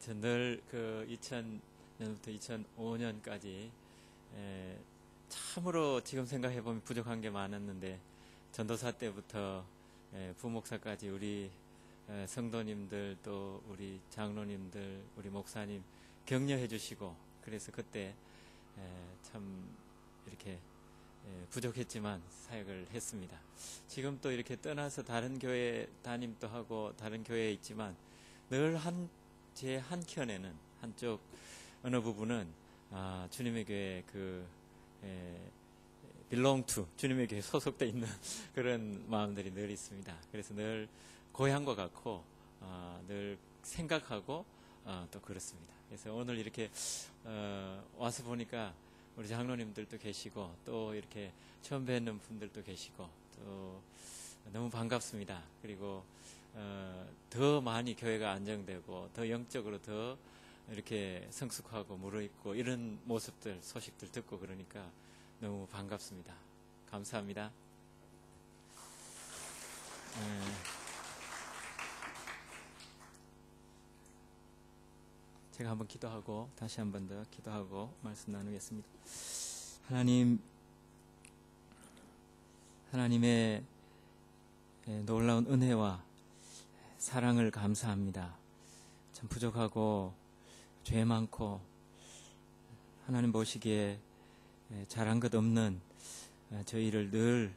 전 늘 그 2000년부터 2005년까지 참으로 지금 생각해 보면 부족한 게 많았는데 전도사 때부터 부목사까지 우리 성도님들 또 우리 장로님들 우리 목사님 격려해 주시고 그래서 그때 참 이렇게 부족했지만 사역을 했습니다. 지금 또 이렇게 떠나서 다른 교회 담임도 하고 다른 교회에 있지만 늘 제 한켠에는 한쪽 어느 부분은 주님의 교회 belong to 주님의 교회 소속돼 있는 그런 마음들이 늘 있습니다. 그래서 늘 고향과 같고 늘 생각하고 또 그렇습니다. 그래서 오늘 이렇게 와서 보니까 우리 장로님들도 계시고 또 이렇게 처음 뵙는 분들도 계시고 또 너무 반갑습니다. 그리고 더 많이 교회가 안정되고 더 영적으로 더 이렇게 성숙하고 무르익고 이런 모습들 소식들 듣고 그러니까 너무 반갑습니다. 감사합니다. 제가 한번 기도하고 다시 한번 더 기도하고 말씀 나누겠습니다. 하나님의 놀라운 은혜와 사랑을 감사합니다. 참 부족하고 죄 많고 하나님 보시기에 잘한 것 없는 저희를 늘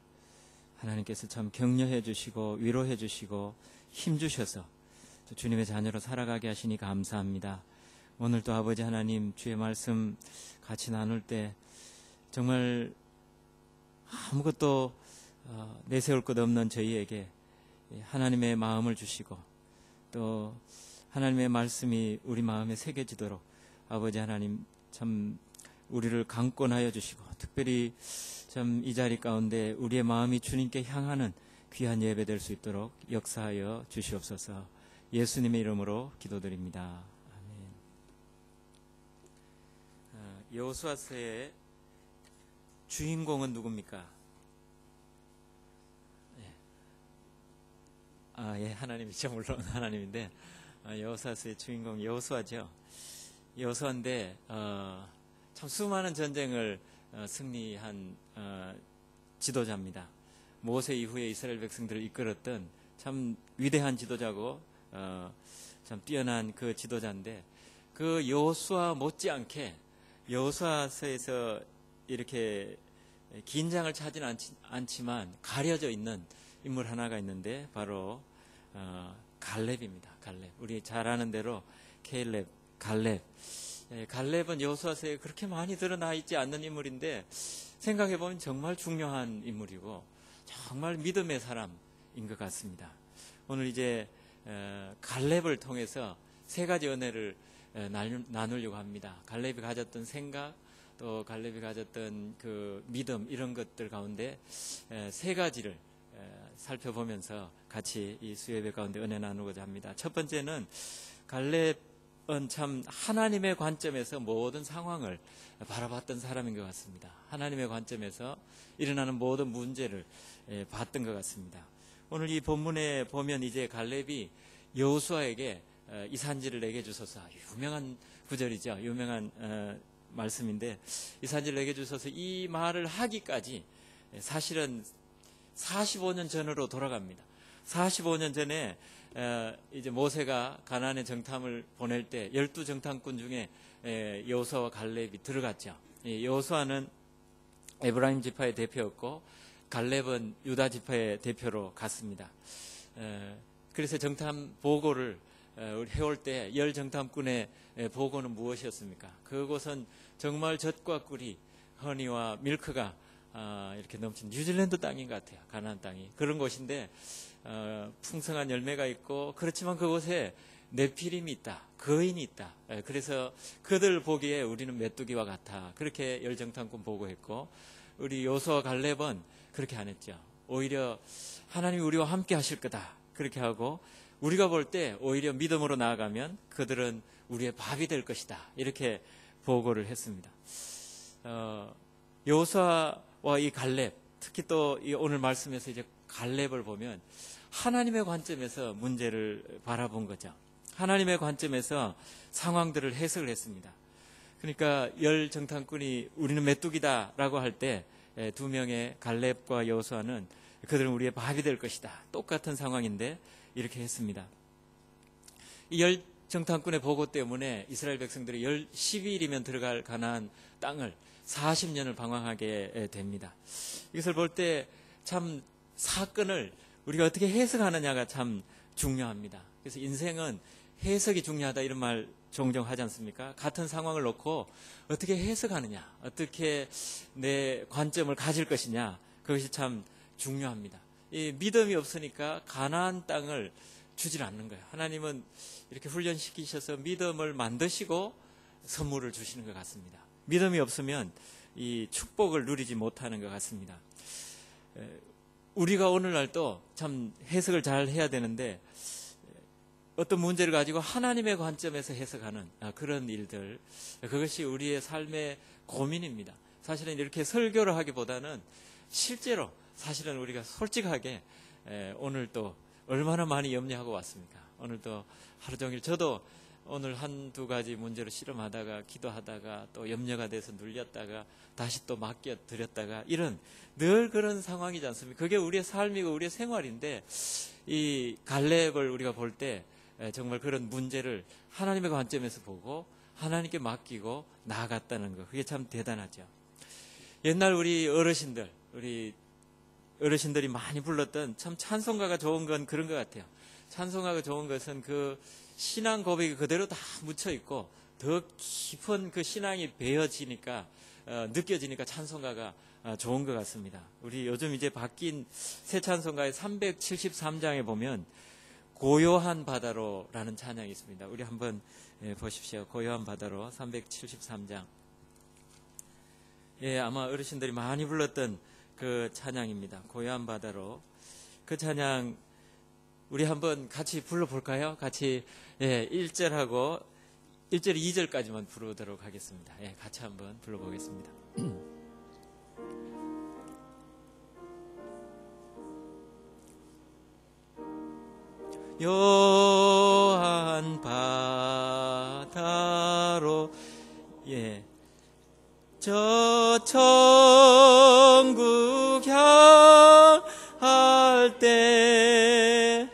하나님께서 참 격려해 주시고 위로해 주시고 힘 주셔서 주님의 자녀로 살아가게 하시니 감사합니다. 오늘도 아버지 하나님 주의 말씀 같이 나눌 때 정말 아무것도 내세울 것 없는 저희에게 하나님의 마음을 주시고 또 하나님의 말씀이 우리 마음에 새겨지도록 아버지 하나님 참 우리를 강권하여 주시고 특별히 참 이 자리 가운데 우리의 마음이 주님께 향하는 귀한 예배 될 수 있도록 역사하여 주시옵소서. 예수님의 이름으로 기도드립니다. 아멘. 여호수아서의 주인공은 누굽니까? 하나님이죠. 물론 하나님인데 여호수아서의 주인공 여호수아죠. 여호수아인데 참 수많은 전쟁을 승리한 지도자입니다. 모세 이후에 이스라엘 백성들을 이끌었던 참 위대한 지도자고 참 뛰어난 그 지도자인데 그 여호수아 못지않게 여호수아서에서 이렇게 긴장을 차지는 않지만 가려져 있는 인물 하나가 있는데 바로 갈렙입니다. 갈렙. 우리 잘 아는 대로 케일렙, 갈렙. 갈렙은 여호수아서에 그렇게 많이 드러나 있지 않는 인물인데 생각해 보면 정말 중요한 인물이고 정말 믿음의 사람인 것 같습니다. 오늘 이제 갈렙을 통해서 세 가지 은혜를 나누려고 합니다. 갈렙이 가졌던 생각, 또 갈렙이 가졌던 그 믿음 이런 것들 가운데 세 가지를 살펴보면서 같이 이 수요예배 가운데 은혜 나누고자 합니다. 첫 번째는 갈렙은 참 하나님의 관점에서 모든 상황을 바라봤던 사람인 것 같습니다. 하나님의 관점에서 일어나는 모든 문제를 봤던 것 같습니다. 오늘 이 본문에 보면 이제 갈렙이 여호수아에게 이 산지를 내게 주소서, 유명한 구절이죠. 유명한 말씀인데 이 산지를 내게 주소서 이 말을 하기까지 사실은 45년 전으로 돌아갑니다. 45년 전에 이제 모세가 가나안의 정탐을 보낼 때 12정탐꾼 중에 여호수아와 갈렙이 들어갔죠. 여호수아는 에브라임 지파의 대표였고 갈렙은 유다 지파의 대표로 갔습니다. 그래서 정탐 보고를 우리 해올 때 열 정탐꾼의 보고는 무엇이었습니까? 그곳은 정말 젖과 꿀이 허니와 밀크가 이렇게 넘친 뉴질랜드 땅인 것 같아요. 가나안 땅이 그런 곳인데 풍성한 열매가 있고 그렇지만 그곳에 네피림이 있다, 거인이 있다. 그래서 그들 보기에 우리는 메뚜기와 같아. 그렇게 열정탐꾼 보고했고 우리 여호수아와 갈렙은 그렇게 안 했죠. 오히려 하나님이 우리와 함께 하실 거다. 그렇게 하고 우리가 볼 때 오히려 믿음으로 나아가면 그들은 우리의 밥이 될 것이다. 이렇게 보고를 했습니다. 여호수아와 이 갈렙, 특히 또 이 오늘 말씀에서 이제 갈렙을 보면 하나님의 관점에서 문제를 바라본 거죠. 하나님의 관점에서 상황들을 해석을 했습니다. 그러니까 열 정탐꾼이 우리는 메뚜기다라고 할 때 두 명의 갈렙과 여호수아는 그들은 우리의 밥이 될 것이다. 똑같은 상황인데 이렇게 했습니다. 이 열 정탐꾼의 보고 때문에 이스라엘 백성들이 10일이면 들어갈 가나안 땅을 40년을 방황하게 됩니다. 이것을 볼 때 참 사건을 우리가 어떻게 해석하느냐가 참 중요합니다. 그래서 인생은 해석이 중요하다 이런 말 종종 하지 않습니까? 같은 상황을 놓고 어떻게 해석하느냐, 어떻게 내 관점을 가질 것이냐, 그것이 참 중요합니다. 이 믿음이 없으니까 가나안 땅을 주질 않는 거예요. 하나님은 이렇게 훈련시키셔서 믿음을 만드시고 선물을 주시는 것 같습니다. 믿음이 없으면 이 축복을 누리지 못하는 것 같습니다. 우리가 오늘날도 참 해석을 잘 해야 되는데 어떤 문제를 가지고 하나님의 관점에서 해석하는 그런 일들, 그것이 우리의 삶의 고민입니다. 사실은 이렇게 설교를 하기보다는 실제로 사실은 우리가 솔직하게 오늘 또 얼마나 많이 염려하고 왔습니까? 오늘도 하루 종일 저도 오늘 한두 가지 문제로 실험하다가 기도하다가 또 염려가 돼서 눌렸다가 다시 또 맡겨드렸다가 이런 늘 그런 상황이지 않습니까? 그게 우리의 삶이고 우리의 생활인데 이 갈렙을 우리가 볼 때 정말 그런 문제를 하나님의 관점에서 보고 하나님께 맡기고 나아갔다는 것, 그게 참 대단하죠. 옛날 우리 어르신들이 많이 불렀던 참 찬송가가 좋은 건 그런 것 같아요. 찬송가가 좋은 것은 그 신앙 고백이 그대로 다 묻혀 있고 더 깊은 그 신앙이 배어지니까 느껴지니까 찬송가가 좋은 것 같습니다. 우리 요즘 이제 바뀐 새 찬송가의 373장에 보면 고요한 바다로라는 찬양이 있습니다. 우리 한번 보십시오. 고요한 바다로 373장. 아마 어르신들이 많이 불렀던 그 찬양입니다. 고요한 바다로. 그 찬양 우리 한번 같이 불러볼까요? 같이 1절하고 1절 2절까지만 부르도록 하겠습니다. 같이 한번 불러보겠습니다. 요한 바다로 저 천국 향할 때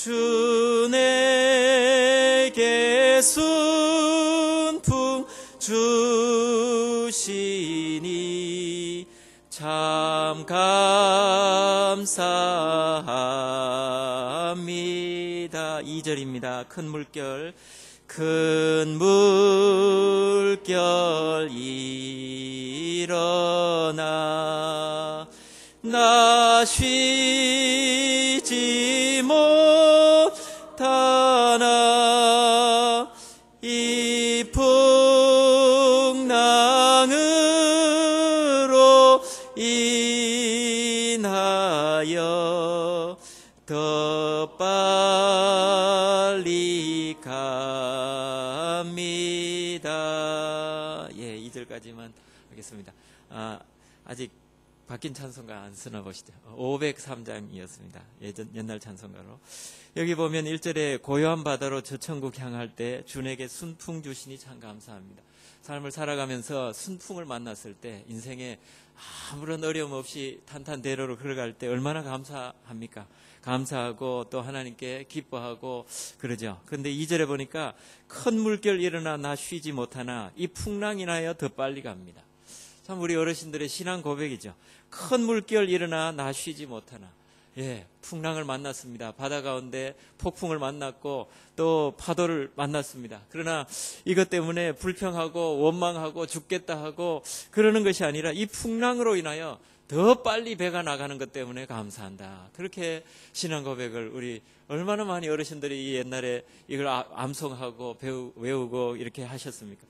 주 내게 순풍 주시니 참 감사합니다. 2절입니다. 큰 물결 일어나 나 쉬지 못하나 이 풍랑으로 인하여 더 빨리 갑니다. 2절까지만 하겠습니다. 아직 바뀐 찬송가 안 쓰나 보시죠. 503장이었습니다. 옛날 찬송가로. 여기 보면 1절에 고요한 바다로 저 천국 향할 때 주에게 순풍 주시니 참 감사합니다. 삶을 살아가면서 순풍을 만났을 때 인생에 아무런 어려움 없이 탄탄대로로 걸어갈 때 얼마나 감사합니까? 감사하고 또 하나님께 기뻐하고 그러죠. 그런데 2절에 보니까 큰 물결 일어나 나 쉬지 못하나 이 풍랑이 나여 더 빨리 갑니다. 참 우리 어르신들의 신앙 고백이죠. 큰 물결 일어나 나 쉬지 못하나. 풍랑을 만났습니다. 바다 가운데 폭풍을 만났고 또 파도를 만났습니다. 그러나 이것 때문에 불평하고 원망하고 죽겠다 하고 그러는 것이 아니라 이 풍랑으로 인하여 더 빨리 배가 나가는 것 때문에 감사한다. 그렇게 신앙 고백을 우리 얼마나 많이 어르신들이 이 옛날에 이걸 암송하고 외우고 이렇게 하셨습니까?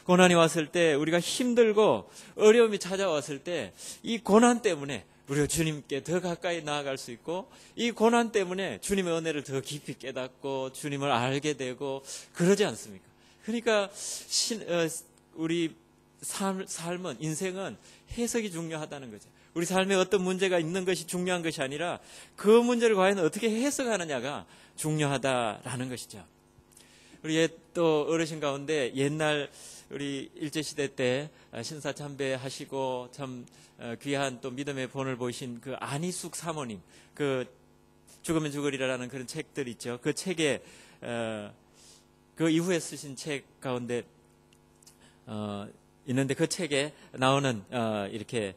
고난이 왔을 때 우리가 힘들고 어려움이 찾아왔을 때 이 고난 때문에 우리가 주님께 더 가까이 나아갈 수 있고 이 고난 때문에 주님의 은혜를 더 깊이 깨닫고 주님을 알게 되고 그러지 않습니까? 그러니까 우리 삶은 인생은 해석이 중요하다는 거죠. 우리 삶에 어떤 문제가 있는 것이 중요한 것이 아니라 그 문제를 과연 어떻게 해석하느냐가 중요하다라는 것이죠. 우리 또 어르신 가운데 옛날 우리 일제시대 때 신사 참배하시고 참 귀한 또 믿음의 본을 보이신 그 안희숙 사모님, 그 죽으면 죽으리라는 그런 책들 있죠. 그 책에 그 이후에 쓰신 책 가운데 있는데 그 책에 나오는 이렇게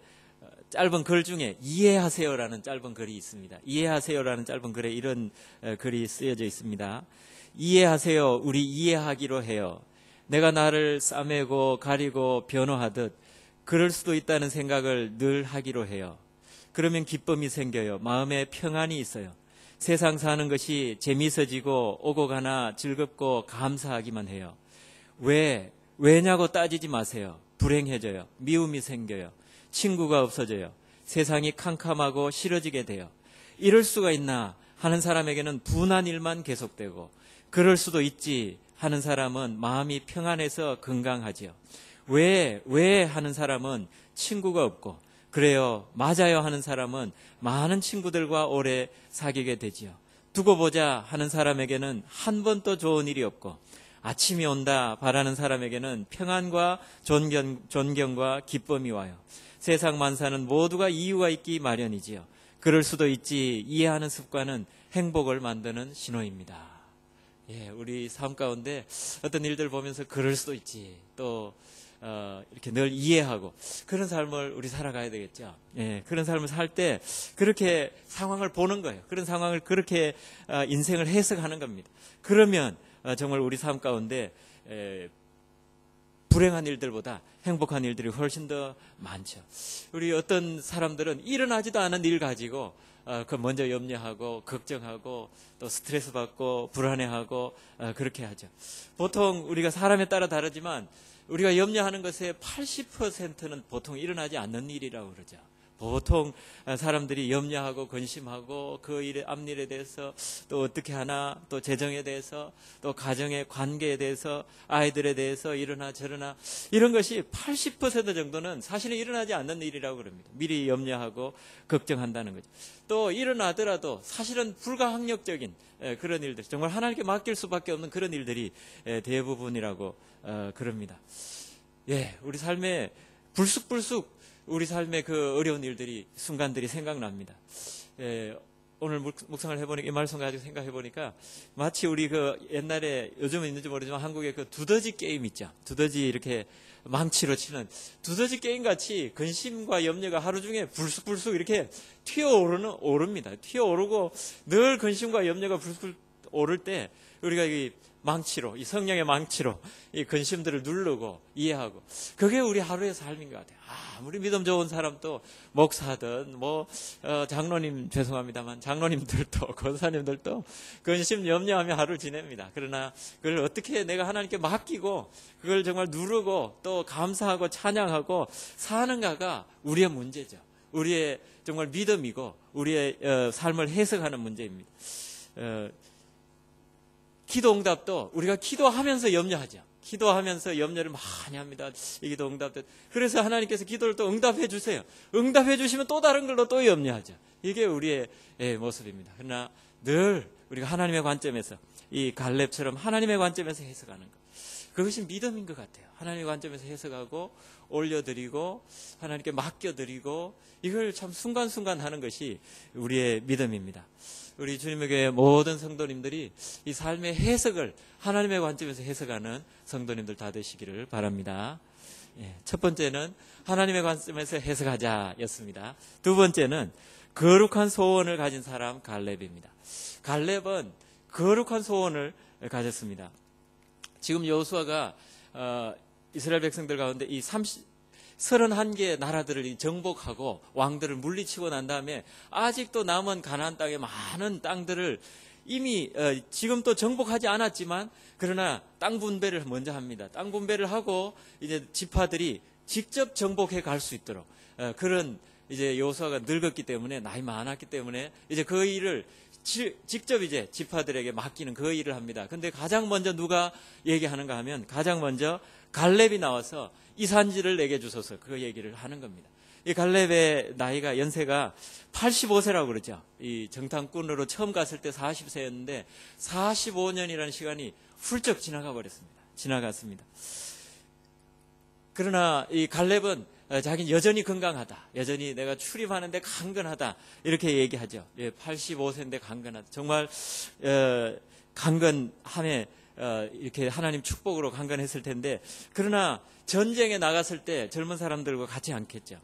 짧은 글 중에 이해하세요라는 짧은 글이 있습니다. 이해하세요라는 짧은 글에 이런 글이 쓰여져 있습니다. 이해하세요. 우리 이해하기로 해요. 내가 나를 싸매고 가리고 변호하듯 그럴 수도 있다는 생각을 늘 하기로 해요. 그러면 기쁨이 생겨요. 마음에 평안이 있어요. 세상 사는 것이 재미있어지고 오고 가나 즐겁고 감사하기만 해요. 왜냐고 따지지 마세요. 불행해져요. 미움이 생겨요. 친구가 없어져요. 세상이 캄캄하고 싫어지게 돼요. 이럴 수가 있나 하는 사람에게는 분한 일만 계속되고, 그럴 수도 있지 하는 사람은 마음이 평안해서 건강하지요. 왜 하는 사람은 친구가 없고, 그래요 맞아요 하는 사람은 많은 친구들과 오래 사귀게 되지요. 두고 보자 하는 사람에게는 한 번도 좋은 일이 없고, 아침이 온다 바라는 사람에게는 평안과 존경과 기쁨이 와요. 세상 만사는 모두가 이유가 있기 마련이지요. 그럴 수도 있지 이해하는 습관은 행복을 만드는 신호입니다. 예, 우리 삶 가운데 어떤 일들 보면서 그럴 수도 있지, 또 이렇게 늘 이해하고 그런 삶을 우리 살아가야 되겠죠. 예, 그런 삶을 살 때 그렇게 상황을 보는 거예요. 그런 상황을 그렇게 인생을 해석하는 겁니다. 그러면 정말 우리 삶 가운데 불행한 일들보다 행복한 일들이 훨씬 더 많죠. 우리 어떤 사람들은 일어나지도 않은 일 가지고 그 먼저 염려하고 걱정하고 또 스트레스 받고 불안해하고 그렇게 하죠. 보통 우리가 사람에 따라 다르지만 우리가 염려하는 것의 80%는 보통 일어나지 않는 일이라고 그러죠. 보통 사람들이 염려하고 근심하고 그 일의 앞일에 대해서 또 어떻게 하나, 또 재정에 대해서, 또 가정의 관계에 대해서, 아이들에 대해서 이러나 저러나 이런 것이 80% 정도는 사실은 일어나지 않는 일이라고 그럽니다. 미리 염려하고 걱정한다는 거죠. 또 일어나더라도 사실은 불가항력적인 그런 일들, 정말 하나님께 맡길 수밖에 없는 그런 일들이 대부분이라고 그럽니다. 예, 우리 삶에 불쑥불쑥 우리 삶의 그 어려운 일들이, 순간들이 생각납니다. 오늘 묵상을 해보니까, 이 말씀 가지고 생각해보니까 마치 우리 그 옛날에, 요즘은 있는지 모르지만 한국의 그 두더지 게임 있죠. 두더지 이렇게 망치로 치는 두더지 게임 같이 근심과 염려가 하루 중에 불쑥불쑥 이렇게 오릅니다. 튀어오르고 늘 근심과 염려가 불쑥 오를 때 우리가 이 망치로, 이 성령의 망치로 이 근심들을 누르고 이해하고, 그게 우리 하루의 삶인 것 같아요. 아무리 믿음 좋은 사람도, 목사든 장로님, 죄송합니다만 장로님들도 권사님들도 근심 염려하며 하루를 지냅니다. 그러나 그걸 어떻게 내가 하나님께 맡기고 그걸 정말 누르고 또 감사하고 찬양하고 사는가가 우리의 문제죠. 우리의 정말 믿음이고 우리의 삶을 해석하는 문제입니다. 기도 응답도 우리가 기도하면서 염려하죠. 기도하면서 염려를 많이 합니다. 이 기도 응답도. 그래서 하나님께서 기도를 또 응답해 주세요. 응답해 주시면 또 다른 걸로 또 염려하죠. 이게 우리의 모습입니다. 그러나 늘 우리가 하나님의 관점에서, 이 갈렙처럼 하나님의 관점에서 해석하는 것, 그것이 믿음인 것 같아요. 하나님의 관점에서 해석하고 올려드리고 하나님께 맡겨드리고, 이걸 참 순간순간 하는 것이 우리의 믿음입니다. 우리 주님의 교회 모든 성도님들이 이 삶의 해석을 하나님의 관점에서 해석하는 성도님들 다 되시기를 바랍니다. 첫 번째는 하나님의 관점에서 해석하자 였습니다. 두 번째는 거룩한 소원을 가진 사람 갈렙입니다. 갈렙은 거룩한 소원을 가졌습니다. 지금 여호수아가 이스라엘 백성들 가운데 이 31개의 나라들을 정복하고 왕들을 물리치고 난 다음에 아직도 남은 가나안 땅의 많은 땅들을 이미 지금 또 정복하지 않았지만, 그러나 땅 분배를 먼저 합니다. 땅 분배를 하고 이제 지파들이 직접 정복해 갈 수 있도록 그런, 이제 여호수아가 늙었기 때문에, 나이 많았기 때문에 이제 그 일을 직접 이제 지파들에게 맡기는 그 일을 합니다. 근데 가장 먼저 누가 얘기하는가 하면, 가장 먼저 갈렙이 나와서 이 산지를 내게 주소서, 그 얘기를 하는 겁니다. 이 갈렙의 나이가, 연세가 85세라고 그러죠. 이 정탐꾼으로 처음 갔을 때 40세였는데 45년이라는 시간이 훌쩍 지나가 버렸습니다. 지나갔습니다. 그러나 이 갈렙은 자기는 여전히 건강하다. 여전히 내가 출입하는데 강건하다. 이렇게 얘기하죠. 85세인데 강건하다. 정말 강건함에 이렇게 하나님 축복으로 강건했을 텐데, 그러나 전쟁에 나갔을 때 젊은 사람들과 같이 않겠죠.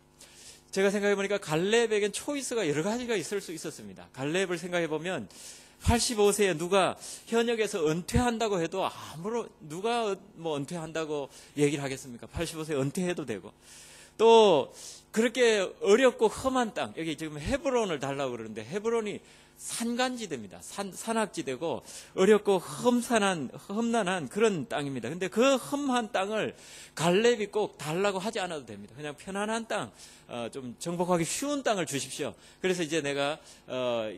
제가 생각해 보니까 갈렙에겐 초이스가 여러 가지가 있을 수 있었습니다. 갈렙을 생각해 보면 85세에 누가 현역에서 은퇴한다고 해도 누가 뭐 은퇴한다고 얘기를 하겠습니까? 85세에 은퇴해도 되고, 또 그렇게 어렵고 험한 땅, 여기 지금 헤브론을 달라고 그러는데 헤브론이 산간지대입니다. 산악지대고 어렵고 험난한 그런 땅입니다. 근데 그 험한 땅을 갈렙이 꼭 달라고 하지 않아도 됩니다. 그냥 편안한 땅, 좀 정복하기 쉬운 땅을 주십시오. 그래서 이제 내가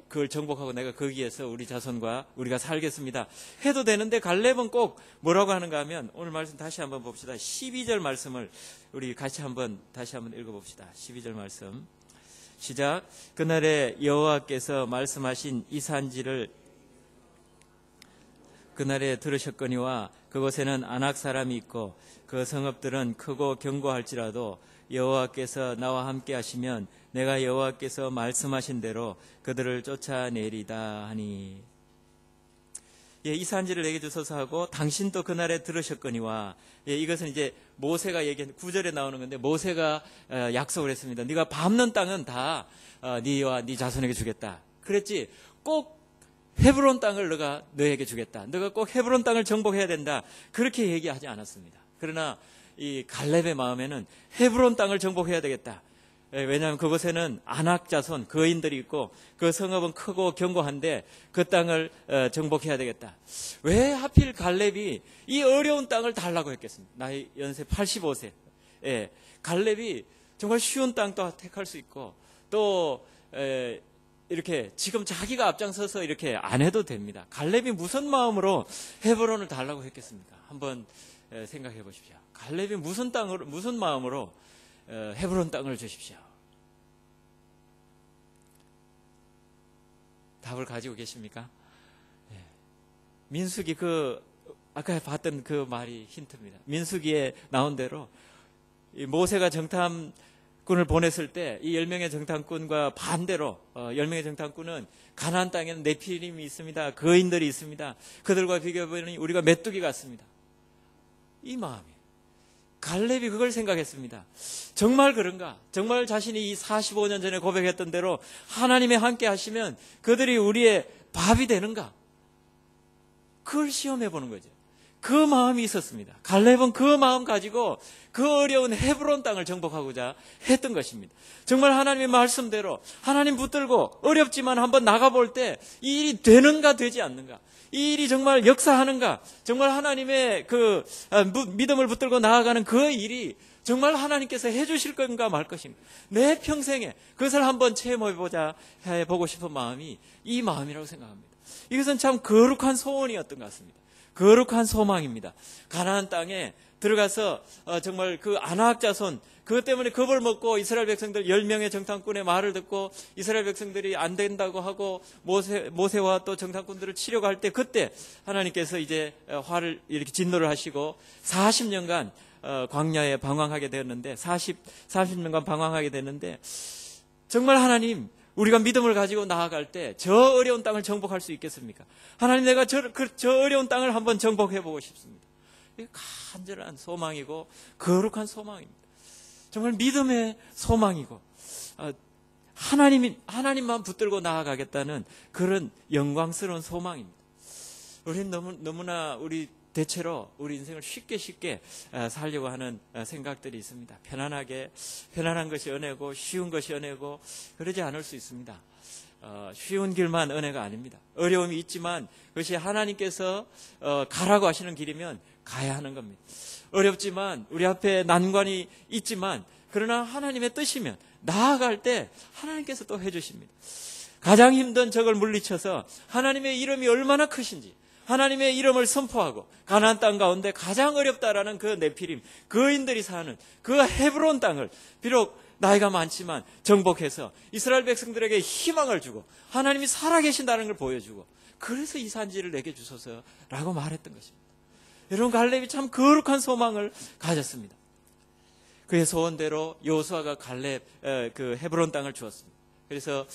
그걸 정복하고 내가 거기에서 우리 자손과 우리가 살겠습니다 해도 되는데, 갈렙은 꼭 뭐라고 하는가 하면, 오늘 말씀 다시 한번 봅시다. 12절 말씀을 우리 같이 다시 한번 읽어봅시다. 12절 말씀 시작. 그날에 여호와께서 말씀하신 이 산지를 그날에 들으셨거니와 그곳에는 아낙 사람이 있고 그 성읍들은 크고 견고할지라도 여호와께서 나와 함께 하시면 내가 여호와께서 말씀하신 대로 그들을 쫓아내리다 하니. 이 산지를 내게 주소서 하고 당신도 그날에 들으셨거니와, 이것은 이제 모세가 얘기한 9절에 나오는 건데, 모세가 약속을 했습니다. 네가 밟는 땅은 다 네와 네 자손에게 주겠다 그랬지, 꼭 헤브론 땅을 내가 너에게 주겠다, 너가 꼭 헤브론 땅을 정복해야 된다, 그렇게 얘기하지 않았습니다. 그러나 이 갈렙의 마음에는 헤브론 땅을 정복해야 되겠다. 왜냐하면 그곳에는 아낙 자손 거인들이 있고 그 성읍은 크고 견고한데 그 땅을 정복해야 되겠다. 왜 하필 갈렙이 이 어려운 땅을 달라고 했겠습니까? 나이 연세 85세. 갈렙이 정말 쉬운 땅도 택할 수 있고, 또 이렇게 지금 자기가 앞장서서 이렇게 안 해도 됩니다. 갈렙이 무슨 마음으로 헤브론을 달라고 했겠습니까? 한번 생각해 보십시오. 갈렙이 무슨 마음으로 헤브론 땅을 주십시오. 답을 가지고 계십니까? 민수기 아까 봤던 그 말이 힌트입니다. 민수기에 나온 대로 이 모세가 정탐꾼을 보냈을 때 이 10명의 정탐꾼과 반대로 10명의 정탐꾼은 가나안 땅에는 네피림이 있습니다. 거인들이 있습니다. 그들과 비교해보니 우리가 메뚜기 같습니다. 이 마음이에요. 갈렙이 그걸 생각했습니다. 정말 그런가? 정말 자신이 이 45년 전에 고백했던 대로 하나님이 함께 하시면 그들이 우리의 밥이 되는가? 그걸 시험해 보는 거죠. 그 마음이 있었습니다. 갈렙은 그 마음 가지고 그 어려운 헤브론 땅을 정복하고자 했던 것입니다. 정말 하나님의 말씀대로 하나님 붙들고 어렵지만 한번 나가볼 때 이 일이 되는가 되지 않는가? 이 일이 정말 역사하는가? 정말 하나님의 믿음을 붙들고 나아가는 그 일이 정말 하나님께서 해주실 건가 말 것인가? 내 평생에 그것을 한번 체험해보자 해보고 싶은 마음이 이 마음이라고 생각합니다. 이것은 참 거룩한 소원이었던 것 같습니다. 거룩한 소망입니다. 가나안 땅에 들어가서 정말 그 아낙 자손, 그것 때문에 겁을 먹고 이스라엘 백성들 10명의 정탐꾼의 말을 듣고 이스라엘 백성들이 안 된다고 하고 모세와 또 정탐꾼들을 치려고 할 때, 그때 하나님께서 이제 화를 이렇게 진노를 하시고 40년간 광야에 방황하게 되었는데, 40년간 방황하게 됐는데, 정말 하나님, 우리가 믿음을 가지고 나아갈 때 저 어려운 땅을 정복할 수 있겠습니까? 하나님, 내가 저 어려운 땅을 한번 정복해보고 싶습니다. 이게 간절한 소망이고 거룩한 소망입니다. 정말 믿음의 소망이고 하나님만 붙들고 나아가겠다는 그런 영광스러운 소망입니다. 우리는 너무나 대체로 우리 인생을 쉽게 살려고 하는 생각들이 있습니다. 편안한 것이 은혜고 쉬운 것이 은혜고 그러지 않을 수 있습니다. 쉬운 길만 은혜가 아닙니다. 어려움이 있지만 그것이 하나님께서 가라고 하시는 길이면 가야 하는 겁니다. 어렵지만 우리 앞에 난관이 있지만 그러나 하나님의 뜻이면 나아갈 때 하나님께서 또 해주십니다. 가장 힘든 적을 물리쳐서 하나님의 이름이 얼마나 크신지 하나님의 이름을 선포하고 가나안 땅 가운데 가장 어렵다라는 그 네피림 거인들이 사는 그 헤브론 땅을 비록 나이가 많지만 정복해서 이스라엘 백성들에게 희망을 주고 하나님이 살아계신다는 걸 보여주고, 그래서 이 산지를 내게 주소서라고 말했던 것입니다. 여러분, 갈렙이 참 거룩한 소망을 가졌습니다. 그의 소원대로 여호수아가 갈렙 그 헤브론 땅을 주었습니다. 그래서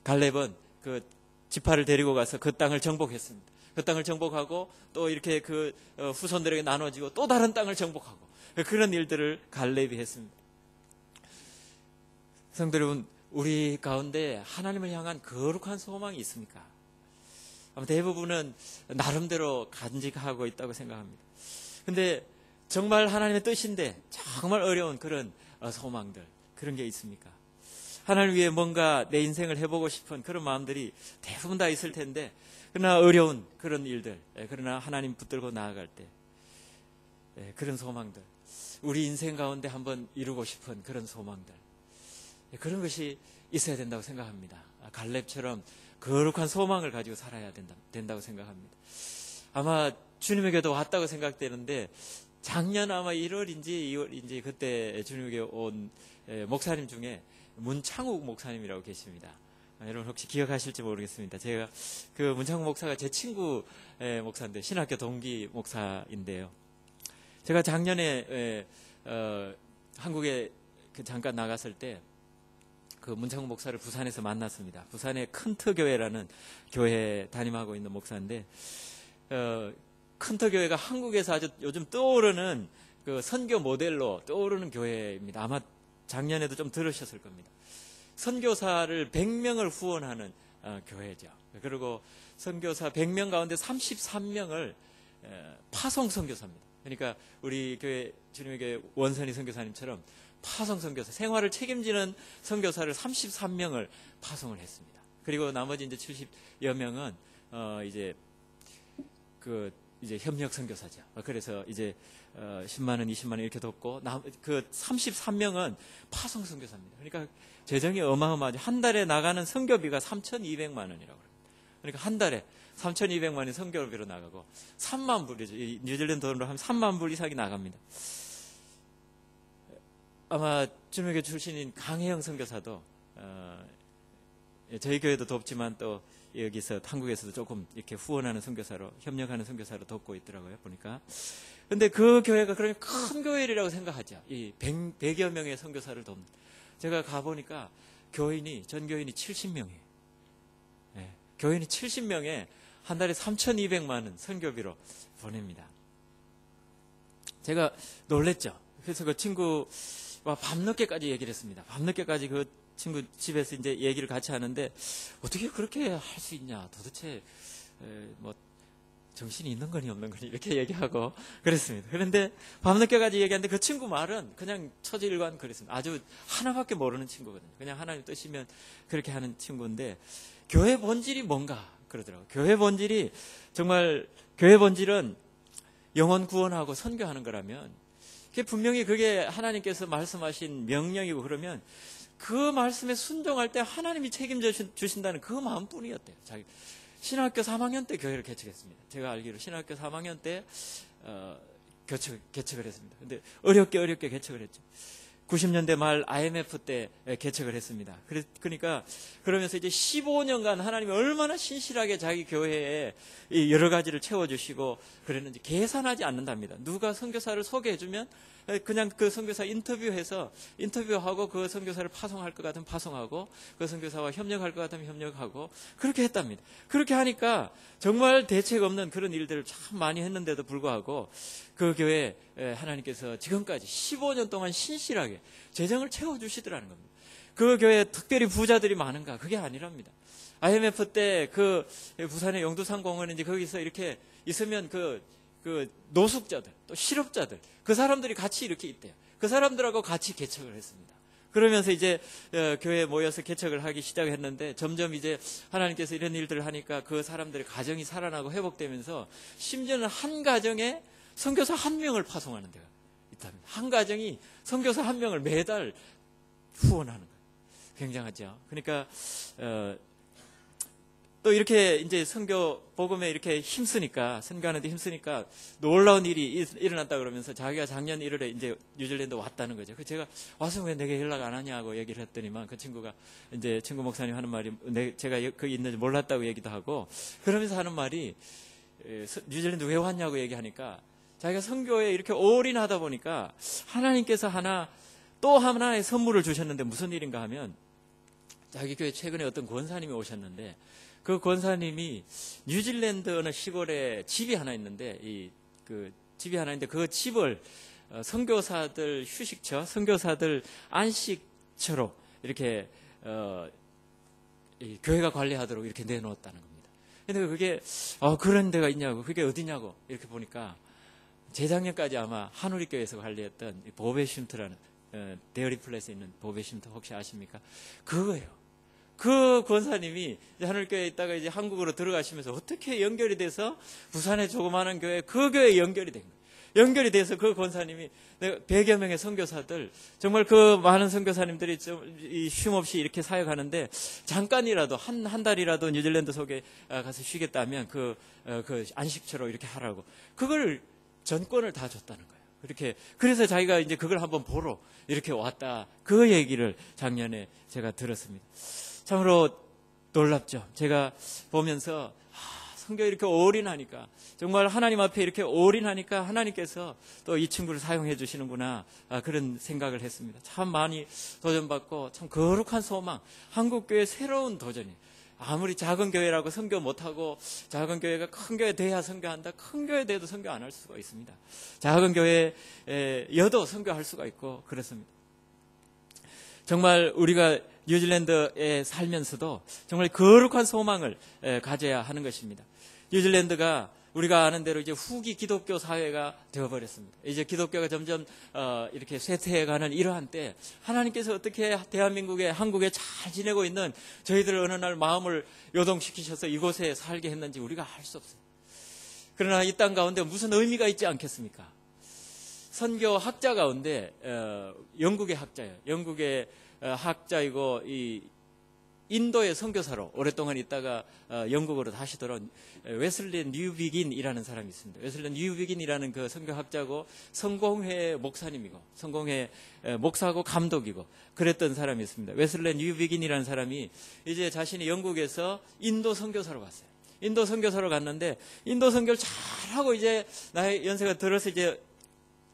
갈렙은 그 지파를 데리고 가서 그 땅을 정복했습니다. 그 땅을 정복하고 또 이렇게 그 후손들에게 나눠지고 또 다른 땅을 정복하고 그런 일들을 갈렙이 했습니다. 성도 여러분, 우리 가운데 하나님을 향한 거룩한 소망이 있습니까? 아마 대부분은 나름대로 간직하고 있다고 생각합니다. 근데 정말 하나님의 뜻인데 정말 어려운 그런 소망들, 그런 게 있습니까? 하나님을 위해 뭔가 내 인생을 해보고 싶은 그런 마음들이 대부분 다 있을 텐데, 그러나 어려운 그런 일들, 그러나 하나님 붙들고 나아갈 때 그런 소망들, 우리 인생 가운데 한번 이루고 싶은 그런 소망들, 그런 것이 있어야 된다고 생각합니다. 갈렙처럼 거룩한 소망을 가지고 살아야 된다고 생각합니다. 아마 주님에게도 왔다고 생각되는데, 작년 아마 1월인지 2월인지 그때 주님에게 온 목사님 중에 문창욱 목사님이라고 계십니다. 여러분 혹시 기억하실지 모르겠습니다. 제가 그 문창욱 목사가 제 친구 목사인데, 신학교 동기 목사인데요. 제가 작년에 한국에 잠깐 나갔을 때 그 문창욱 목사를 부산에서 만났습니다. 부산의 큰터교회라는 교회 담임하고 있는 목사인데, 큰터교회가 한국에서 아주 요즘 떠오르는 그 선교 모델로 떠오르는 교회입니다. 아마 작년에도 좀 들으셨을 겁니다. 선교사를 100명을 후원하는 교회죠. 그리고 선교사 100명 가운데 33명을 파송 선교사입니다. 그러니까 우리 교회, 주님의 교회 원선희 선교사님처럼 파송 선교사, 생활을 책임지는 선교사를 33명을 파송을 했습니다. 그리고 나머지 이제 70여 명은 이제 협력 선교사죠. 그래서 이제 10만 원, 20만 원 이렇게 돕고, 그 33명은 파송 선교사입니다. 그러니까 재정이 어마어마하죠. 한 달에 나가는 선교비가 3,200만 원이라고 합니다. 그러니까 한 달에 3,200만 원이 선교비로 나가고 3만 불이죠. 뉴질랜드 돈으로 하면 3만 불 이상이 나갑니다. 아마 주님의 교회 출신인 강혜영 선교사도 저희 교회도 돕지만 또 여기서 한국에서도 조금 이렇게 후원하는 선교사로, 협력하는 선교사로 돕고 있더라고요, 보니까. 근데 그 교회가 그러면 큰 교회라고 생각하죠. 이 100여 명의 선교사를 돕는. 제가 가보니까 전 교인이 70명이에요. 교인이 70명에 한 달에 3,200만 원 선교비로 보냅니다. 제가 놀랬죠. 그래서 그 친구와 밤늦게까지 얘기를 했습니다. 밤늦게까지 그 친구 집에서 이제 얘기를 같이 하는데, 어떻게 그렇게 할 수 있냐, 도대체 뭐 정신이 있는 거니 없는 거니 이렇게 얘기하고 그랬습니다. 그런데 밤늦게까지 얘기하는데 그 친구 말은 그냥 처지일관 그랬습니다. 아주 하나밖에 모르는 친구거든요. 그냥 하나님 뜻이면 그렇게 하는 친구인데, 교회 본질이 뭔가 그러더라고요. 교회 본질은 영혼 구원하고 선교하는 거라면, 분명히 그게 하나님께서 말씀하신 명령이고, 그러면 그 말씀에 순종할 때 하나님이 책임져 주신다는 그 마음뿐이었대요. 신학교 3학년 때 교회를 개척했습니다. 제가 알기로 신학교 3학년 때 개척을 했습니다. 근데 어렵게 개척을 했죠. 90년대 말 IMF 때 개척을 했습니다. 그러니까 그러면서 이제 15년간 하나님이 얼마나 신실하게 자기 교회에 여러 가지를 채워주시고 그랬는지 계산하지 않는답니다. 누가 선교사를 소개해주면 그냥 그 선교사 인터뷰하고 그 선교사를 파송할 것 같으면 파송하고, 그 선교사와 협력할 것 같으면 협력하고, 그렇게 했답니다. 그렇게 하니까 정말 대책 없는 그런 일들을 참 많이 했는데도 불구하고 그 교회 하나님께서 지금까지 15년 동안 신실하게 재정을 채워주시더라는 겁니다. 그 교회에 특별히 부자들이 많은가? 그게 아니랍니다. IMF 때 그 부산의 용두산 공원인지 거기서 이렇게 있으면 그 노숙자들, 또 실업자들, 그 사람들이 같이 이렇게 있대요. 그 사람들하고 같이 개척을 했습니다. 그러면서 이제 교회에 모여서 개척을 하기 시작했는데, 점점 이제 하나님께서 이런 일들을 하니까 그 사람들의 가정이 살아나고 회복되면서, 심지어는 한 가정에 선교사 1명을 파송하는 데가 있답니다. 한 가정이 선교사 1명을 매달 후원하는 거예요. 굉장하죠. 그러니까 또 이렇게 이제 선교 복음에 이렇게 선교하는데 힘쓰니까 놀라운 일이 일어났다 그러면서 자기가 작년 1월에 이제 뉴질랜드 왔다는 거죠. 제가 와서 왜 내게 연락 안 하냐고 얘기를 했더니만, 그 친구가 이제 친구 목사님 하는 말이, 제가 거기 있는지 몰랐다고 얘기도 하고, 그러면서 하는 말이, 뉴질랜드 왜 왔냐고 얘기하니까 자기가 선교에 이렇게 올인하다 보니까 하나님께서 또 하나의 선물을 주셨는데 무슨 일인가 하면 자기 교회 최근에 어떤 권사님이 오셨는데 그 권사님이 뉴질랜드 어느 시골에 집이 하나 있는데 그 집을 선교사들 휴식처, 선교사들 안식처로 이렇게 이 교회가 관리하도록 이렇게 내놓았다는 겁니다. 근데 그게 그런 데가 있냐고, 그게 어디냐고 이렇게 보니까 재작년까지 아마 한우리교회에서 관리했던 보베쉼트라는 데어리 플레이스에 있는 보베쉼트 혹시 아십니까? 그거예요. 그 권사님이 한울교회에 있다가 이제 한국으로 들어가시면서 어떻게 연결이 돼서 부산의 조그마한 교회, 그 교회에 연결이 된 거예요. 연결이 돼서 그 권사님이 100여 명의 선교사들, 정말 그 많은 선교사님들이 쉼 없이 이렇게 사역하는데 잠깐이라도 한 달이라도 뉴질랜드 속에 가서 쉬겠다면 그 안식처로 이렇게 하라고 그걸 전권을 다 줬다는 거예요. 그래서 자기가 이제 그걸 한번 보러 이렇게 왔다. 그 얘기를 작년에 제가 들었습니다. 참으로 놀랍죠. 제가 보면서 선교에 이렇게 올인하니까, 정말 하나님 앞에 이렇게 올인하니까 하나님께서 또 이 친구를 사용해 주시는구나, 그런 생각을 했습니다. 참 많이 도전받고 참 거룩한 소망, 한국교회 새로운 도전이, 아무리 작은 교회라고 선교 못하고 작은 교회가 큰 교회 돼야 선교한다, 큰 교회 돼도 선교 안 할 수가 있습니다. 작은 교회여도 선교할 수가 있고 그렇습니다. 정말 우리가 뉴질랜드에 살면서도 정말 거룩한 소망을 가져야 하는 것입니다. 뉴질랜드가 우리가 아는 대로 이제 후기 기독교 사회가 되어버렸습니다. 이제 기독교가 점점 이렇게 쇠퇴해가는 이러한 때 하나님께서 어떻게 대한민국에, 한국에 잘 지내고 있는 저희들 어느 날 마음을 요동시키셔서 이곳에 살게 했는지 우리가 알 수 없어요. 그러나 이 땅 가운데 무슨 의미가 있지 않겠습니까? 선교 학자 가운데 영국의 학자예요. 영국의 학자이고 이 인도의 선교사로 오랫동안 있다가 영국으로 다시 돌아온 웨슬리 뉴비긴이라는 사람이 있습니다. 웨슬리 뉴비긴이라는 그 선교학자고 성공회 목사님이고 성공회 목사고 감독이고 그랬던 사람이 있습니다. 웨슬리 뉴비긴이라는 사람이 이제 자신이 영국에서 인도 선교사로 갔어요. 인도 선교사로 갔는데 인도 선교를 잘하고 이제 나의 연세가 들어서 이제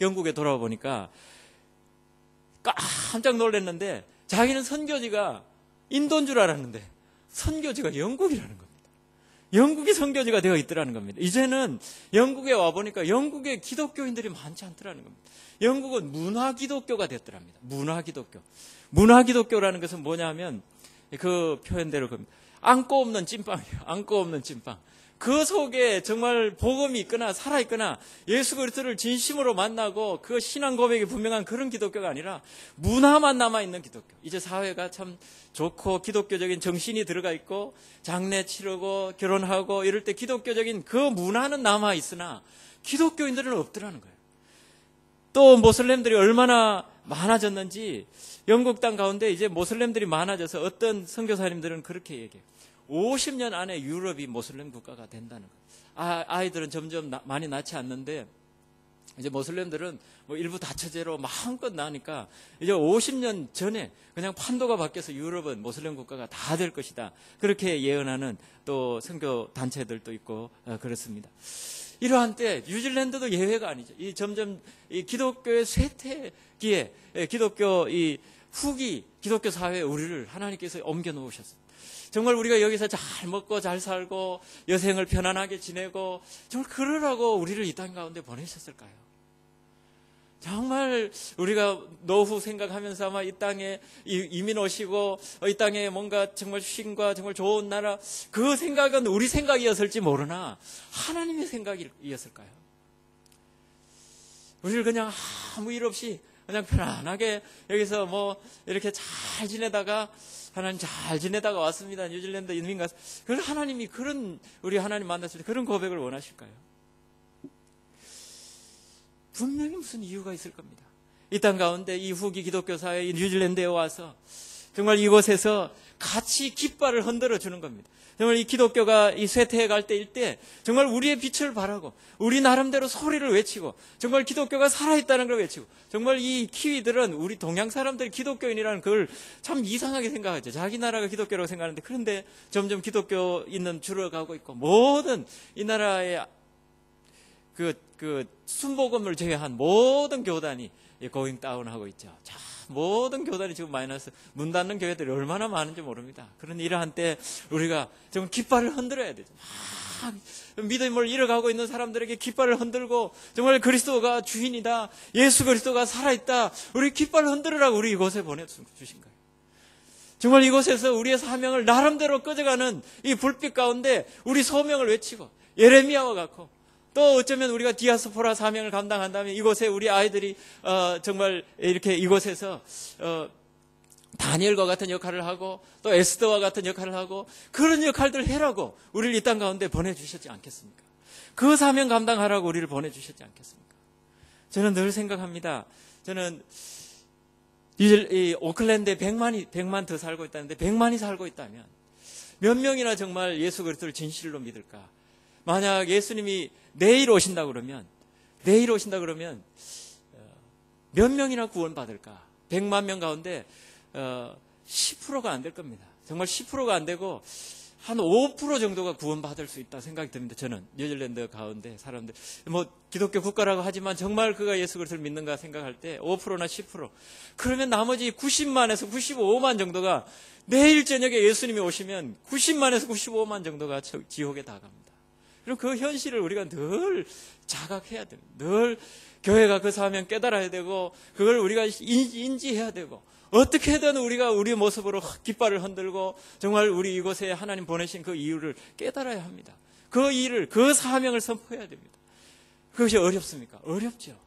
영국에 돌아와 보니까 깜짝 놀랐는데 자기는 선교지가 인도인 줄 알았는데 선교지가 영국이라는 겁니다. 영국이 선교지가 되어 있더라는 겁니다. 이제는 영국에 와보니까 영국에 기독교인들이 많지 않더라는 겁니다. 영국은 문화기독교가 됐더랍니다. 문화기독교라는 것은 뭐냐면 그 표현대로 겁니다. 안고 없는 찐빵이에요. 안고 없는 찐빵. 그 속에 정말 복음이 있거나 살아있거나 예수 그리스도를 진심으로 만나고 그 신앙 고백이 분명한 그런 기독교가 아니라 문화만 남아있는 기독교. 이제 사회가 참 좋고 기독교적인 정신이 들어가 있고 장례 치르고 결혼하고 이럴 때 기독교적인 그 문화는 남아있으나 기독교인들은 없더라는 거예요. 또 모슬렘들이 얼마나 많아졌는지 영국 땅 가운데 이제 모슬렘들이 많아져서 어떤 선교사님들은 그렇게 얘기해요. 50년 안에 유럽이 모슬렘 국가가 된다는 거예요. 아이들은 점점 많이 낳지 않는데 이제 모슬렘들은 뭐 일부 다처제로 마음껏 낳으니까 이제 50년 전에 그냥 판도가 바뀌어서 유럽은 모슬렘 국가가 다 될 것이다. 그렇게 예언하는 또 선교 단체들도 있고 그렇습니다. 이러한 때 뉴질랜드도 예외가 아니죠. 점점 이 기독교의 쇠퇴기에 기독교 이 후기 기독교 사회에 우리를 하나님께서 옮겨 놓으셨습니다. 정말 우리가 여기서 잘 먹고 잘 살고 여생을 편안하게 지내고 정말 그러라고 우리를 이 땅 가운데 보내셨을까요? 정말 우리가 노후 생각하면서 아마 이 땅에 이민 오시고 이 땅에 뭔가 정말 쉼과 정말 좋은 나라, 그 생각은 우리 생각이었을지 모르나 하나님의 생각이었을까요? 우리를 그냥 아무 일 없이 그냥 편안하게 여기서 뭐 이렇게 잘 지내다가 하나님 잘 지내다가 왔습니다. 뉴질랜드 이민 가서. 그걸 하나님이 우리 하나님 만났을 때 그런 고백을 원하실까요? 분명히 무슨 이유가 있을 겁니다. 이 땅 가운데 이 후기 기독교 사회 이 뉴질랜드에 와서 정말 이곳에서 같이 깃발을 흔들어 주는 겁니다. 정말 이 기독교가 이 쇠퇴해 갈 때일 때 정말 우리의 빛을 발하고 우리 나름대로 소리를 외치고 정말 기독교가 살아있다는 걸 외치고 정말 이 키위들은 우리 동양 사람들이 기독교인이라는 걸 참 이상하게 생각하죠. 자기 나라가 기독교라고 생각하는데 그런데 점점 기독교 있는 줄어가고 있고 모든 이 나라의 순복음을 제외한 모든 교단이 고잉 다운하고 있죠. 자, 모든 교단이 지금 마이너스, 문 닫는 교회들이 얼마나 많은지 모릅니다. 그런 이러한 때 우리가 정말 깃발을 흔들어야 되죠. 믿음을 잃어가고 있는 사람들에게 깃발을 흔들고, 정말 그리스도가 주인이다, 예수 그리스도가 살아있다, 우리 깃발을 흔들으라고 우리 이곳에 보내주신 거예요. 정말 이곳에서 우리의 사명을 나름대로 꺼져가는 이 불빛 가운데 우리 소명을 외치고, 예레미야와 같고, 또 어쩌면 우리가 디아스포라 사명을 감당한다면 이곳에 우리 아이들이 정말 이렇게 이곳에서 다니엘과 같은 역할을 하고, 또 에스더와 같은 역할을 하고, 그런 역할들을 해라고 우리를 이 땅 가운데 보내주셨지 않겠습니까? 그 사명 감당하라고 우리를 보내주셨지 않겠습니까? 저는 늘 생각합니다. 저는 이 오클랜드에 100만 더 살고 있다는데, 100만이 살고 있다면 몇 명이나 정말 예수 그리스도를 진실로 믿을까? 만약 예수님이 내일 오신다 그러면 몇 명이나 구원받을까? 100만 명 가운데 10%가 안 될 겁니다. 정말 10%가 안 되고 한 5% 정도가 구원받을 수 있다 생각이 듭니다. 저는 뉴질랜드 가운데 사람들, 뭐 기독교 국가라고 하지만 정말 그가 예수 그리스도를 믿는가 생각할 때 5%나 10%, 그러면 나머지 90만에서 95만 정도가 내일 저녁에 예수님이 오시면 90만에서 95만 정도가 지옥에 다 갑니다. 그럼 그 현실을 우리가 늘 자각해야 됩니다. 늘 교회가 그 사명 깨달아야 되고, 그걸 우리가 인지해야 되고, 어떻게든 우리가 우리의 모습으로 깃발을 흔들고 정말 우리 이곳에 하나님 보내신 그 이유를 깨달아야 합니다. 그 일을, 그 사명을 선포해야 됩니다. 그것이 어렵습니까? 어렵죠.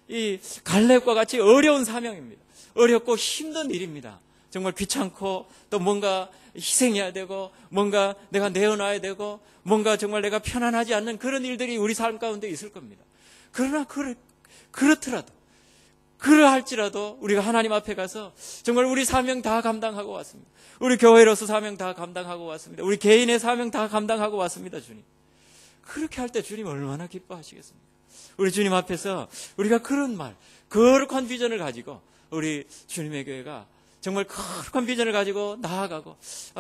이 갈렙과 같이 어려운 사명입니다. 어렵고 힘든 일입니다. 정말 귀찮고, 또 뭔가 희생해야 되고, 뭔가 내가 내어놔야 되고, 뭔가 정말 내가 편안하지 않는 그런 일들이 우리 삶 가운데 있을 겁니다. 그러나 그렇더라도, 그러할지라도 우리가 하나님 앞에 가서 정말 우리 사명 다 감당하고 왔습니다. 우리 교회로서 사명 다 감당하고 왔습니다. 우리 개인의 사명 다 감당하고 왔습니다, 주님. 그렇게 할 때 주님 얼마나 기뻐하시겠습니까? 우리 주님 앞에서 우리가 그런 말, 거룩한 비전을 가지고 우리 주님의 교회가 정말 거룩한 비전을 가지고 나아가고,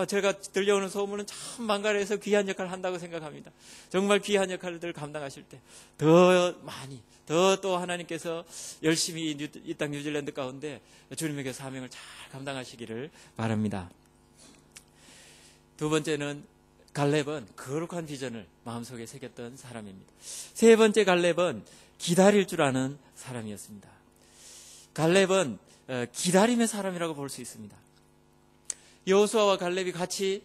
제가 들려오는 소문은 참 망가려서 귀한 역할을 한다고 생각합니다. 정말 귀한 역할들 감당하실 때 더 많이, 더 또 하나님께서 열심히 이 땅 뉴질랜드 가운데 주님에게 사명을 잘 감당하시기를 바랍니다. 두 번째는 갈렙은 거룩한 비전을 마음속에 새겼던 사람입니다. 세 번째 갈렙은 기다릴 줄 아는 사람이었습니다. 갈렙은 기다림의 사람이라고 볼 수 있습니다. 여호수아와 갈렙이 같이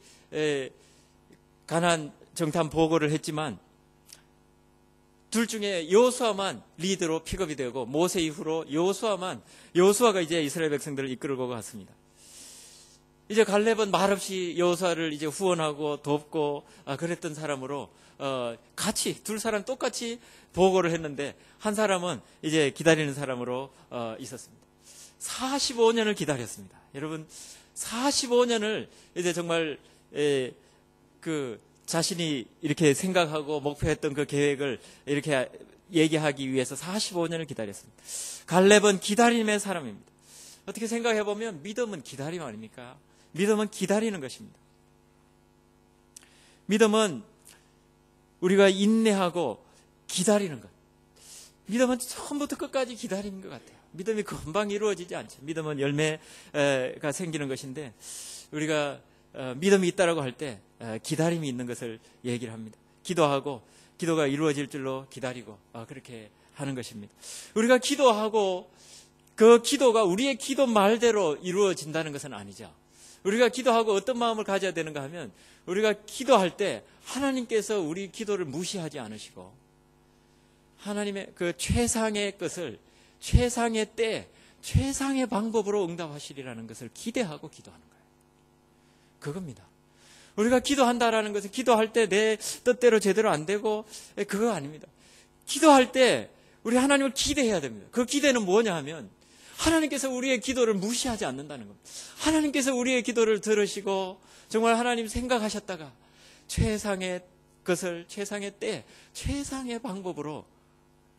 가나안 정탐 보고를 했지만 둘 중에 여호수아만 리더로 픽업이 되고, 모세 이후로 여호수아가 이제 이스라엘 백성들을 이끌고 갔습니다. 이제 갈렙은 말없이 여호수아를 이제 후원하고 돕고 그랬던 사람으로 같이 두 사람 똑같이 보고를 했는데, 한 사람은 이제 기다리는 사람으로 있었습니다. 45년을 기다렸습니다. 여러분, 45년을 이제 정말 자신이 이렇게 생각하고 목표했던 그 계획을 이렇게 얘기하기 위해서 45년을 기다렸습니다. 갈렙은 기다림의 사람입니다. 어떻게 생각해 보면 믿음은 기다림 아닙니까? 믿음은 기다리는 것입니다. 믿음은 우리가 인내하고 기다리는 것. 믿음은 처음부터 끝까지 기다리는 것 같아요. 믿음이 금방 이루어지지 않죠. 믿음은 열매가 생기는 것인데, 우리가 믿음이 있다라고 할 때 기다림이 있는 것을 얘기를 합니다. 기도가 이루어질 줄로 기다리고 그렇게 하는 것입니다. 우리가 기도하고 그 기도가 우리의 기도 말대로 이루어진다는 것은 아니죠. 우리가 기도하고 어떤 마음을 가져야 되는가 하면, 우리가 기도할 때 하나님께서 우리 기도를 무시하지 않으시고 하나님의 그 최상의 것을 최상의 때, 최상의 방법으로 응답하시리라는 것을 기대하고 기도하는 거예요. 그겁니다. 우리가 기도한다라는 것은 기도할 때 내 뜻대로 제대로 안 되고 그거 아닙니다. 기도할 때 우리 하나님을 기대해야 됩니다. 그 기대는 뭐냐 하면, 하나님께서 우리의 기도를 무시하지 않는다는 겁니다. 하나님께서 우리의 기도를 들으시고 정말 하나님 생각하셨다가 최상의 것을 최상의 때, 최상의 방법으로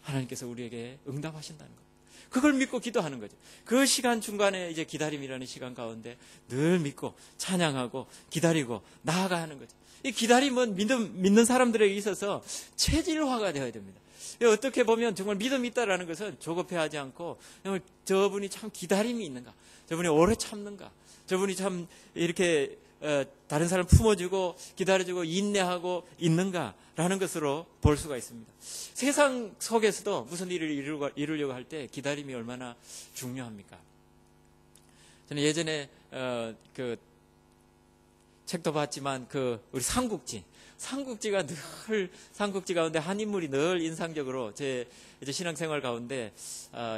하나님께서 우리에게 응답하신다는 겁니다. 그걸 믿고 기도하는 거죠. 그 시간 중간에 이제 기다림이라는 시간 가운데 늘 믿고 찬양하고 기다리고 나아가는 거죠. 이 기다림은 믿는 사람들에게 있어서 체질화가 되어야 됩니다. 어떻게 보면 정말 믿음이 있다라는 것은 조급해하지 않고 정말 저분이 참 기다림이 있는가, 저분이 오래 참는가, 저분이 참 이렇게 다른 사람 품어주고 기다려주고 인내하고 있는가라는 것으로 볼 수가 있습니다. 세상 속에서도 무슨 일을 이루려고 할 때 기다림이 얼마나 중요합니까? 저는 예전에 그 책도 봤지만 우리 삼국지가 늘 삼국지 가운데 한 인물이 늘 인상적으로 제 이제 신앙생활 가운데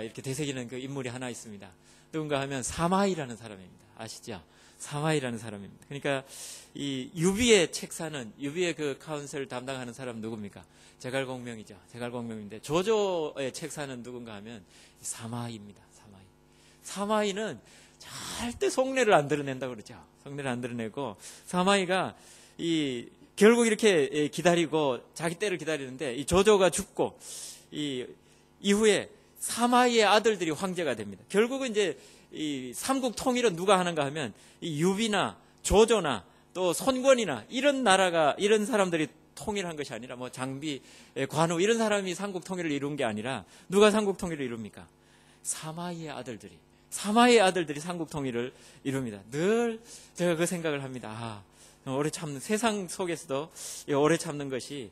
이렇게 되새기는 그 인물이 하나 있습니다. 누군가 하면 사마이라는 사람입니다. 아시죠? 사마이라는 사람입니다. 그러니까 이 유비의 책사는 유비의 그 카운셀을 담당하는 사람 누굽니까? 제갈공명이죠. 제갈공명인데 조조의 책사는 누군가 하면 사마이입니다. 사마이는 절대 속내를 안 드러낸다고 그러죠. 속내를 안 드러내고 사마이가 결국 이렇게 기다리고 자기 때를 기다리는데 이 조조가 죽고 이후에 사마이의 아들들이 황제가 됩니다. 결국은 이제 이 삼국 통일은 누가 하는가 하면 이 유비나 조조나 또 손권이나 이런 사람들이 통일한 것이 아니라 뭐 장비, 관우 이런 사람이 삼국 통일을 이룬 게 아니라 누가 삼국 통일을 이룹니까? 사마이의 아들들이 삼국 통일을 이룹니다. 늘 제가 그 생각을 합니다. 오래 참는 세상 속에서도 오래 참는 것이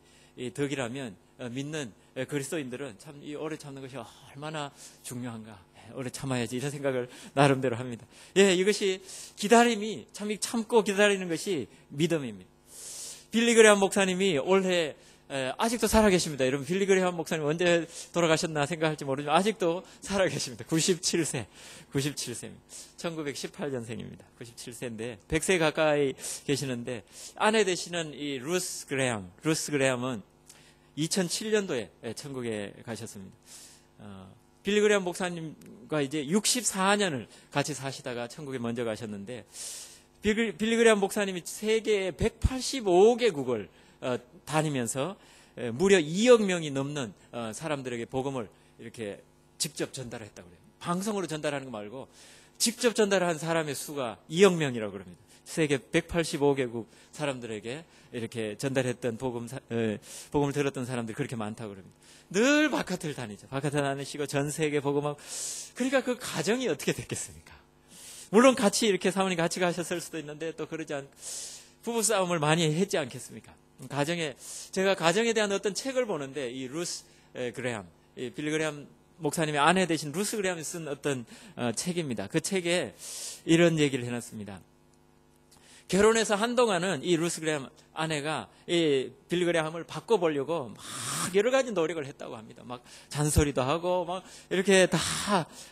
덕이라면 믿는 그리스도인들은 참 이 오래 참는 것이 얼마나 중요한가. 오래 참아야지 이런 생각을 나름대로 합니다. 이것이 기다림이 참고 기다리는 것이 믿음입니다. 빌리 그레함 목사님이 올해 아직도 살아계십니다. 여러분 빌리 그레함 목사님 언제 돌아가셨나 생각할지 모르지만 아직도 살아계십니다. 97세 1918년생입니다. 97세인데 100세 가까이 계시는데 아내 되시는 이 루스 그레함은 2007년도에 천국에 가셨습니다. 빌리 그레함 목사님과 이제 64년을 같이 사시다가 천국에 먼저 가셨는데 빌리 그레함 목사님이 세계 185개국을 다니면서 무려 2억 명이 넘는 사람들에게 복음을 이렇게 직접 전달했다고 그래요. 방송으로 전달하는 거 말고 직접 전달한 사람의 수가 2억 명이라고 그럽니다. 세계 185개국 사람들에게 이렇게 전달했던 복음을 들었던 사람들이 그렇게 많다고 그럽니다. 늘 바깥을 다니죠. 바깥을 다니시고 전 세계 복음하고. 그러니까 그 가정이 어떻게 됐겠습니까? 물론 같이 이렇게 사모님 같이 가셨을 수도 있는데 또 그러지 않고 부부싸움을 많이 했지 않겠습니까? 제가 가정에 대한 어떤 책을 보는데 이 루스 그레함, 빌리 그레함 목사님의 아내 되신 루스 그레함이 쓴 어떤 책입니다. 그 책에 이런 얘기를 해놨습니다. 결혼해서 한동안은 이 루스 그레함 아내가 이 빌리 그레함을 바꿔보려고 막 여러 가지 노력을 했다고 합니다. 막 잔소리도 하고 막 이렇게 다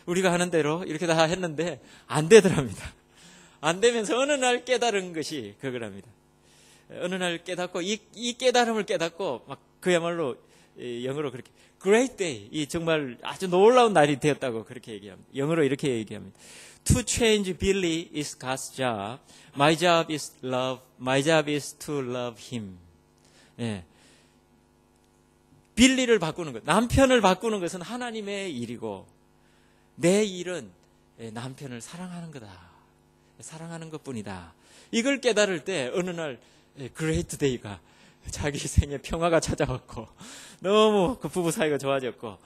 우리가 하는 대로 이렇게 다 했는데 안 되더랍니다. 안 되면서 어느 날 깨달은 것이 그거랍니다. 어느 날 깨닫고 이 깨달음을 깨닫고 막 그야말로 영어로 그렇게 Great day, 이 정말 아주 놀라운 날이 되었다고 그렇게 얘기합니다. 영어로 이렇게 얘기합니다. To change Billy is God's job. My job is love. My job is to love him. 빌리를 바꾸는 것, 남편을 바꾸는 것은 하나님의 일이고 내 일은 남편을 사랑하는 거다. 사랑하는 것뿐이다. 이걸 깨달을 때 어느 날 Great day가 자기 생에 평화가 찾아왔고 너무 그 부부 사이가 좋아졌고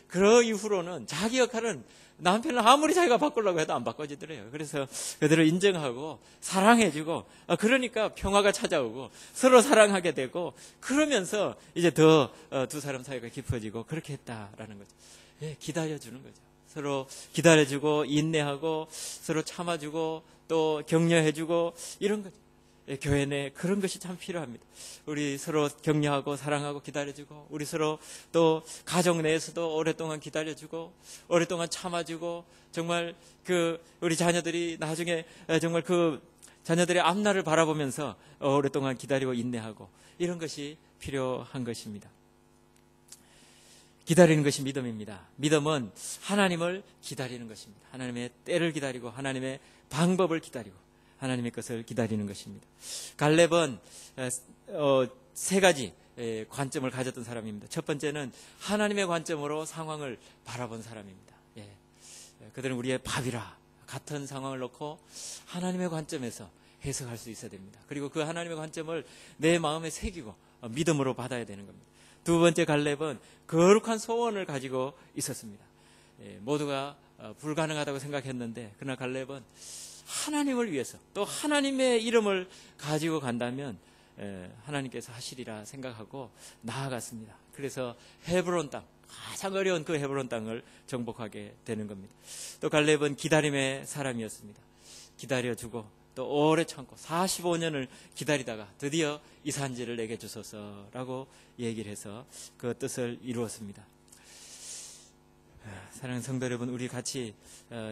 그 이후로는 자기 역할은 남편을 아무리 자기가 바꾸려고 해도 안 바꿔지더래요. 그래서 그들을 인정하고 사랑해주고 그러니까 평화가 찾아오고 서로 사랑하게 되고 그러면서 이제 더 두 사람 사이가 깊어지고 그렇게 했다라는 거죠. 기다려주는 거죠. 서로 기다려주고 인내하고 서로 참아주고 또 격려해주고 이런 거죠. 교회 내 그런 것이 참 필요합니다. 우리 서로 격려하고 사랑하고 기다려주고 우리 서로 또 가정 내에서도 오랫동안 기다려주고 오랫동안 참아주고 정말 우리 자녀들이 나중에 정말 그 자녀들의 앞날을 바라보면서 오랫동안 기다리고 인내하고 이런 것이 필요한 것입니다. 기다리는 것이 믿음입니다. 믿음은 하나님을 기다리는 것입니다. 하나님의 때를 기다리고 하나님의 방법을 기다리고 하나님의 것을 기다리는 것입니다. 갈렙은 세 가지 관점을 가졌던 사람입니다. 첫 번째는 하나님의 관점으로 상황을 바라본 사람입니다. 그들은 우리의 밥이라 같은 상황을 놓고 하나님의 관점에서 해석할 수 있어야 됩니다. 그리고 그 하나님의 관점을 내 마음에 새기고 믿음으로 받아야 되는 겁니다. 두 번째 갈렙은 거룩한 소원을 가지고 있었습니다. 모두가 불가능하다고 생각했는데 그러나 갈렙은 하나님을 위해서 또 하나님의 이름을 가지고 간다면 하나님께서 하시리라 생각하고 나아갔습니다. 그래서 헤브론 땅, 가장 어려운 그 헤브론 땅을 정복하게 되는 겁니다. 또 갈렙은 기다림의 사람이었습니다. 기다려주고 또 오래 참고 45년을 기다리다가 드디어 이 산지를 내게 주소서라고 얘기를 해서 그 뜻을 이루었습니다. 사랑하는 성도 여러분, 우리 같이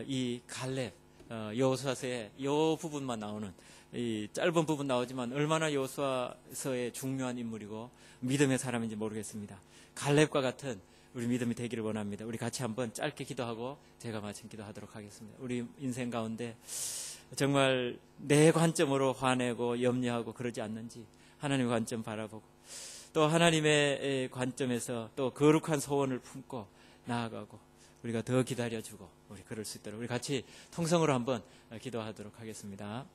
이 갈렙 여호수아서의 이 부분만 나오는 이 짧은 부분 나오지만 얼마나 여호수아서의 중요한 인물이고 믿음의 사람인지 모르겠습니다. 갈렙과 같은 우리 믿음이 되기를 원합니다. 우리 같이 한번 짧게 기도하고 제가 마침 기도하도록 하겠습니다. 우리 인생 가운데 정말 내 관점으로 화내고 염려하고 그러지 않는지 하나님의 관점 바라보고 또 하나님의 관점에서 또 거룩한 소원을 품고 나아가고 우리가 더 기다려주고 우리 그럴 수 있도록 우리 같이 통성으로 한번 기도하도록 하겠습니다.